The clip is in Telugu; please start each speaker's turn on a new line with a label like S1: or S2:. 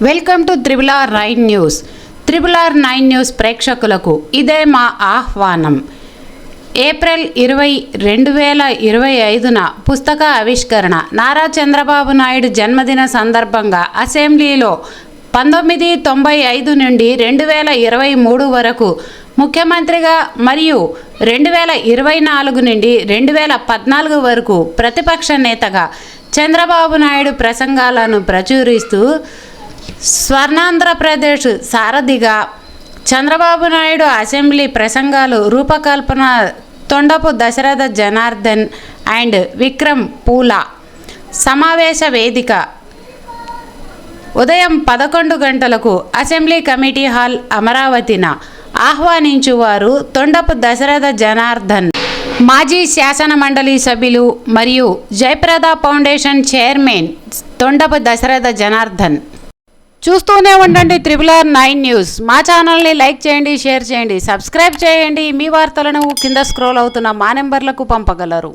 S1: Welcome to triple R 9 news. Triple R 9 news ప్రేక్షకులకు ఇదే మా ఆహ్వానం. ఏప్రిల్ 20, 2025న పుస్తక ఆవిష్కరణ. నారా చంద్రబాబు నాయుడు జన్మదిన సందర్భంగా అసెంబ్లీలో 1995 నుండి 2023 వరకు ముఖ్యమంత్రిగా మరియు 2024 నుండి 2014 వరకు ప్రతిపక్ష నేతగా చంద్రబాబు నాయుడు ప్రసంగాలను ప్రచురిస్తూ స్వర్ణాంధ్రప్రదేశ్ సారథిగా చంద్రబాబు నాయుడు అసెంబ్లీ ప్రసంగాలు రూపకల్పన తొండపు దశరథ జనార్దన్ అండ్ విక్రమ్ పూలా సమావేశ వేదిక ఉదయం 11 గంటలకు అసెంబ్లీ కమిటీ హాల్ అమరావతిన ఆహ్వానించువారు తొండపు దశరథ జనార్దన్, మాజీ శాసన మండలి సభ్యులు మరియు జయప్రద ఫౌండేషన్ చైర్మన్ తొండపు దశరథ జనార్దన్. చూస్తూనే ఉండండి త్రిబుల్ R 9 న్యూస్. మా ఛానల్ని లైక్ చేయండి, షేర్ చేయండి, సబ్స్క్రైబ్ చేయండి. మీ వార్తలను కింద స్క్రోల్ అవుతున్న మా నెంబర్లకు పంపగలరు.